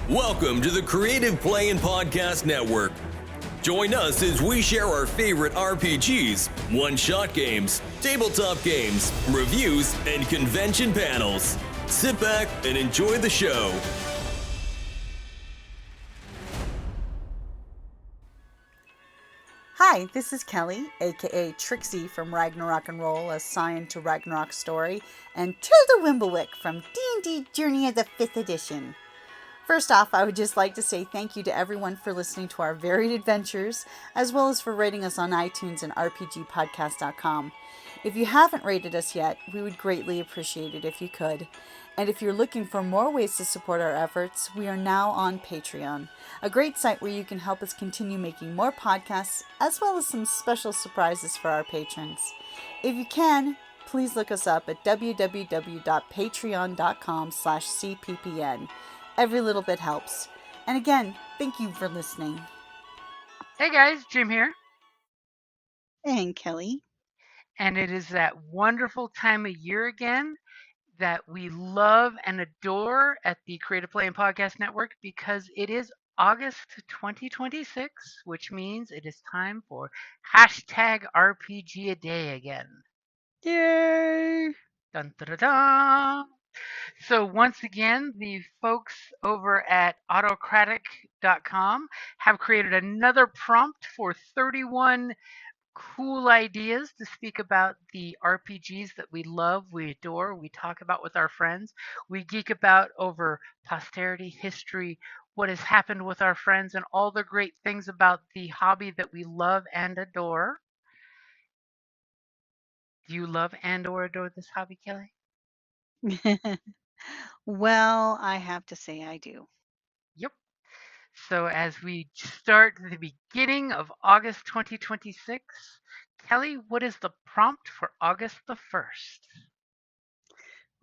Welcome to the Creative Play and Podcast Network. Join us as we share our favorite RPGs, one-shot games, tabletop games, reviews, and convention panels. Sit back and enjoy the show. Hi, this is Kelly, aka Trixie from Ragnarok and Roll, assigned to Ragnarok Story, and Tilda Wimblewick from D&D Journey of the 5th Edition. First off, I would just like to say thank you to everyone for listening to our varied adventures, as well as for rating us on iTunes and RPGpodcast.com. If you haven't rated us yet, we would greatly appreciate it if you could. And if you're looking for more ways to support our efforts, we are now on Patreon, a great site where you can help us continue making more podcasts, as well as some special surprises for our patrons. If you can, please look us up at www.patreon.com/cppn. Every little bit helps. And again, thank you for listening. Hey guys, Jim here. And Kelly. And it is that wonderful time of year again that we love and adore at the Creative Play and Podcast Network, because it is August 2026, which means it is time for #RPGaDay again. Yay! Dun, dun, dun, dun. So once again, the folks over at autocratic.com have created another prompt for 31 cool ideas to speak about the RPGs that we love, we adore, we talk about with our friends, we geek about over posterity, history, what has happened with our friends, and all the great things about the hobby that we love and adore. Do you love and or adore this hobby, Kelly? Well, I have to say I do. Yep. So as we start the beginning of August 2026, Kelly, what is the prompt for August the 1st?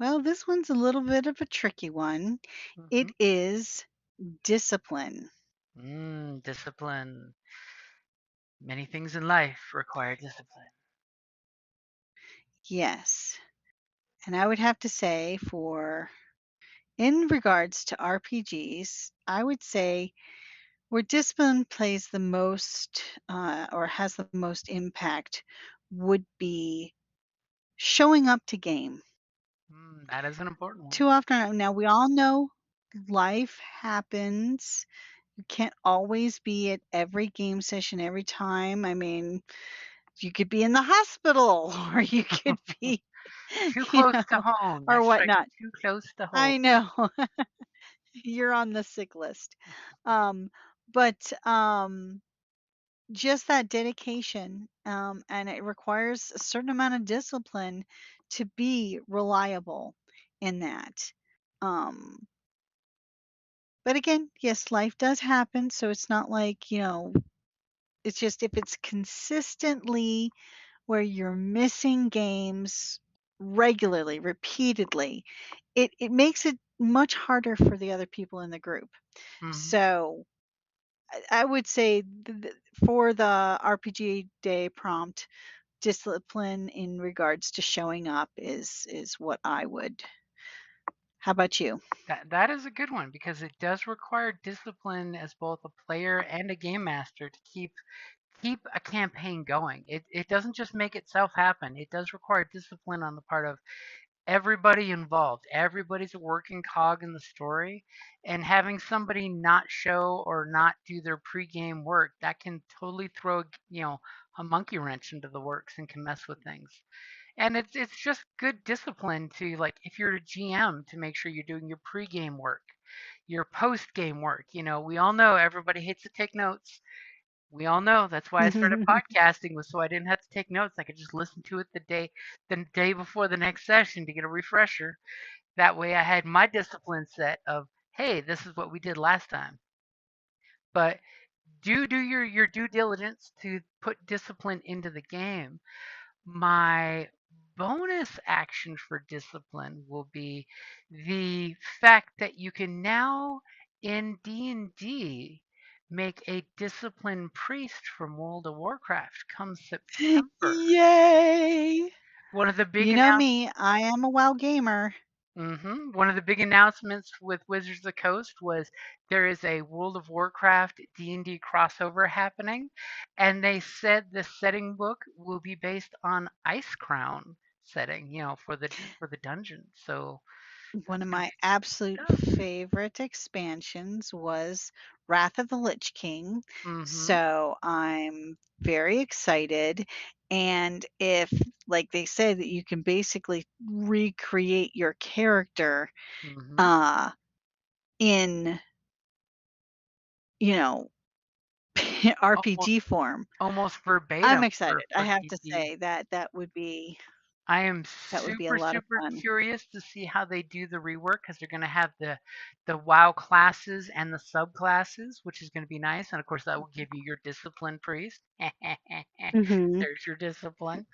Well, this one's a little bit of a tricky one. It is discipline. Discipline. Many things in life require discipline. Yes. And I would have to say, in regards to RPGs, I would say where discipline plays the most or has the most impact would be showing up to game. That is an important one. Too often, now we all know life happens. You can't always be at every game session every time. I mean, you could be in the hospital or you could be Too close to home. or That's right. whatnot. Too close to home. I know. You're on the sick list. But just that dedication, and it requires a certain amount of discipline to be reliable in that. But again, yes, life does happen, so it's not like, it's just if it's consistently where you're missing games regularly, repeatedly, it makes it much harder for the other people in the group. So I would say for the RPG Day prompt, discipline in regards to showing up is what I would. How about you? That is a good one, because it does require discipline as both a player and a game master to keep a campaign going. It doesn't just make itself happen. It does require discipline on the part of everybody involved. Everybody's a working cog in the story, and having somebody not show or not do their pregame work, that can totally throw a monkey wrench into the works and can mess with things. And it's just good discipline to, like, if you're a GM, to make sure you're doing your pregame work, your postgame work. We all know everybody hates to take notes. We all know that's why I started podcasting, was so I didn't have to take notes. I could just listen to it the day before the next session to get a refresher. That way I had my discipline set of, hey, this is what we did last time. But do your due diligence to put discipline into the game. My bonus action for discipline will be the fact that you can now in D&D make a discipline priest from World of Warcraft come September. Yay! One of the big You know me, I am a WoW gamer. One of the big announcements with Wizards of the Coast was there is a World of Warcraft D&D crossover happening, and they said the setting book will be based on Ice Crown setting, for the dungeon. So One that's of gonna my be absolute stuff. favorite expansions was Wrath of the Lich King. Mm-hmm. So I'm very excited. And if, like they said, that you can basically recreate your character Mm-hmm. uh, in, you know, Almost RPG form, almost I'm verbatim excited. I for have to D&D. say that I am that would be a super, lot of super fun. curious to see how they do the rework because they're going to have the WoW classes and the subclasses, which is going to be nice. And of course, that will give you your discipline priest. Hmm. There's your discipline.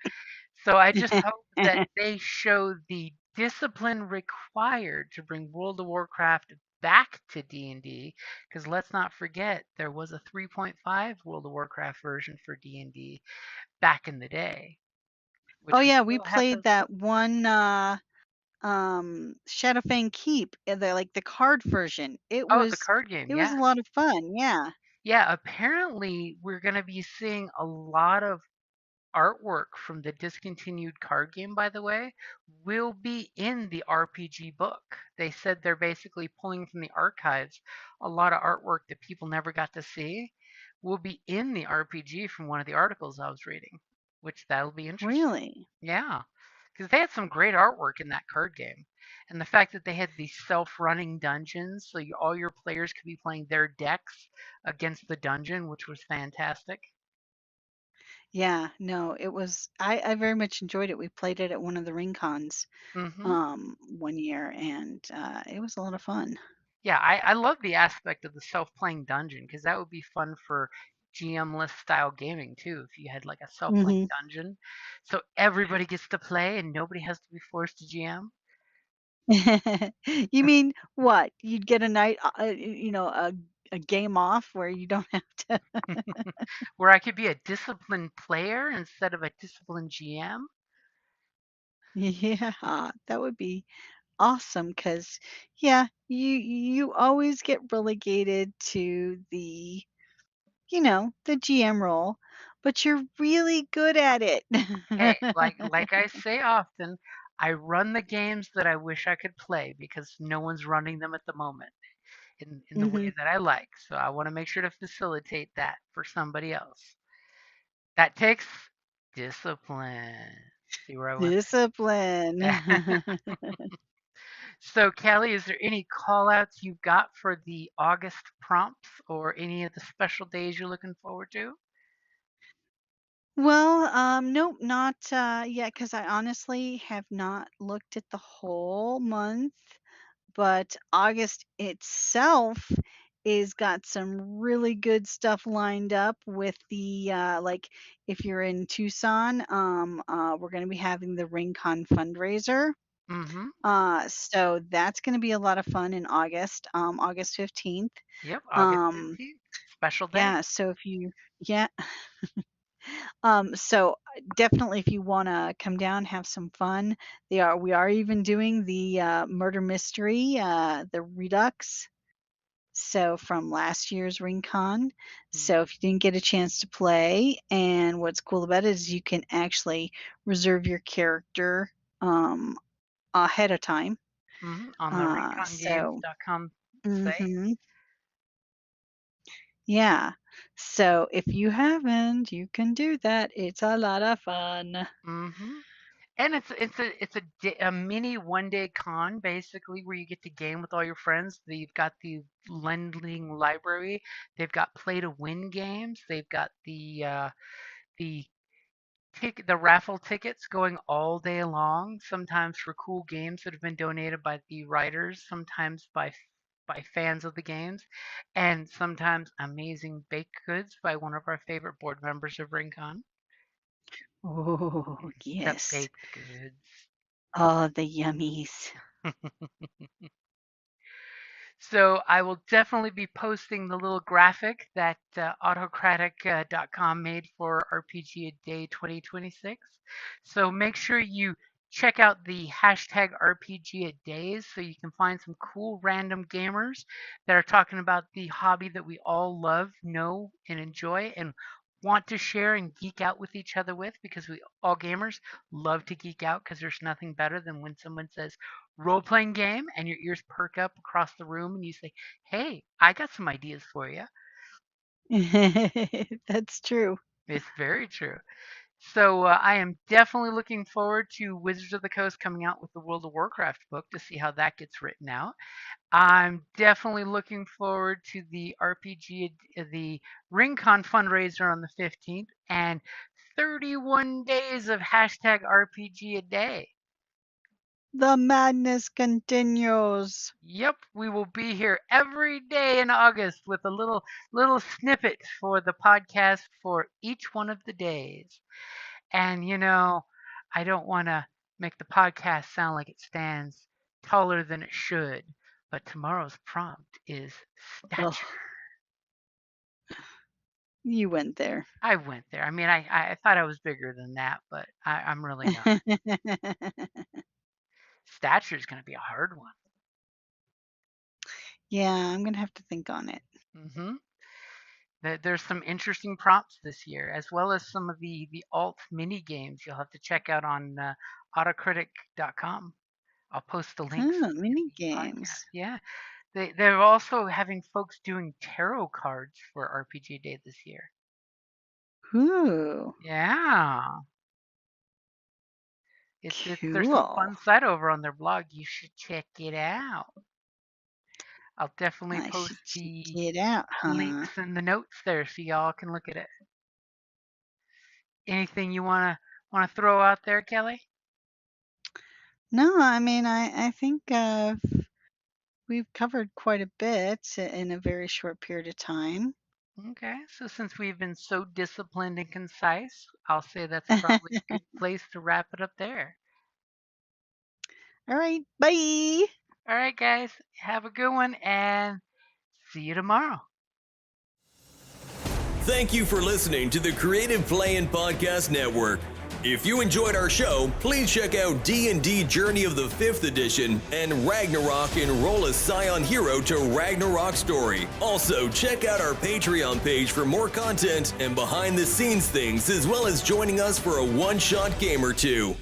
So I just hope that they show the discipline required to bring World of Warcraft back to D&D because let's not forget there was a 3.5 World of Warcraft version for D&D back in the day, Oh which we yeah, we still have played to. that one Shadowfang Keep, the card version. Oh, the card game, It was yeah. a lot of fun, yeah. Yeah, apparently we're going to be seeing a lot of artwork from the discontinued card game, by the way, will be in the RPG book. They said they're basically pulling from the archives a lot of artwork that people never got to see will be in the RPG from one of the articles I was reading, which that'll be interesting. Really? Yeah, because they had some great artwork in that card game. And the fact that they had these self-running dungeons, so all your players could be playing their decks against the dungeon, which was fantastic. Yeah, no, I very much enjoyed it. We played it at one of the ring cons hmm one year, and it was a lot of fun. Yeah, I love the aspect of the self-playing dungeon because that would be fun for GM-less style gaming too. If you had like a self-playing Hmm. dungeon, so everybody gets to play and nobody has to be forced to GM. You mean what? You'd get a night, a game off where you don't have to. Where I could be a disciplined player instead of a disciplined GM. Yeah, that would be awesome. Cause yeah, you always get relegated to the GM role, but you're really good at it. Hey, like I say often, I run the games that I wish I could play because no one's running them at the moment in the way Mhm. that I like. So I want to make sure to facilitate that for somebody else. That takes discipline. See where I went Discipline. there? So, Kelly, is there any call outs you've got for the August prompts or any of the special days you're looking forward to? Well, nope, not yet, because I honestly have not looked at the whole month, but August itself is got some really good stuff lined up with like if you're in Tucson, we're going to be having the RingCon fundraiser. Mm-hmm. So that's going to be a lot of fun in August, August 15th. Yep, August Um, 15th. Special day. yeah, so if you, yeah, so definitely if you want to come down, have some fun. We are even doing the murder mystery, the Redux. So from last year's RingCon. So if you didn't get a chance to play, and what's cool about it is you can actually reserve your character ahead of time. On the So, ringcongames.com site. mhm, yeah. So if you haven't, you can do that. It's a lot of fun. Mm-hmm. And it's a mini 1 day con basically where you get to game with all your friends. They've got the lending library. They've got play to win games. They've got the the raffle tickets going all day long. Sometimes for cool games that have been donated by the writers. Sometimes by fans of the games, and sometimes amazing baked goods by one of our favorite board members of RingCon. Oh, The yes. baked goods. Oh, the yummies. So I will definitely be posting the little graphic that autocratic.com made for RPG Day 2026. So make sure you check out the hashtag RPGaDAys so you can find some cool random gamers that are talking about the hobby that we all love, know, and enjoy, and want to share and geek out with each other with, because we all gamers love to geek out, because there's nothing better than when someone says role playing game and your ears perk up across the room and you say, hey, I got some ideas for you. That's true. It's very true. So I am definitely looking forward to Wizards of the Coast coming out with the World of Warcraft book to see how that gets written out. I'm definitely looking forward to the the RingCon fundraiser on the 15th, and 31 days of hashtag RPG a day. The madness continues. Yep, we will be here every day in August with a little snippet for the podcast for each one of the days. And I don't want to make the podcast sound like it stands taller than it should, but tomorrow's prompt is Oh, stature. you went there. I went there. I mean, I thought I was bigger than that, but I'm really not. Stature is going to be a hard one. Yeah, I'm going to have to think on it. hmm There's some interesting prompts this year, as well as some of the alt mini games you'll have to check out on autocritic.com. I'll post the links Oh, in mini the podcast. games. Yeah. They're also having folks doing tarot cards for RPG Day this year. Ooh, Yeah. There's some cool. fun site over on their blog. You should check it out. I'll definitely I post should check the it out, huh? links in the notes there so y'all can look at it. Anything you wanna throw out there, Kelly? No, I mean, I think we've covered quite a bit in a very short period of time. Okay, so since we've been so disciplined and concise, I'll say that's probably a good place to wrap it up there. All right, bye. All right, guys, have a good one and see you tomorrow. Thank you for listening to the Creative Playing Podcast Network. If you enjoyed our show, please check out D&D Journey of the 5th Edition and Ragnarok Enroll a Scion Hero to Ragnarok Story. Also, check out our Patreon page for more content and behind-the-scenes things, as well as joining us for a one-shot game or two.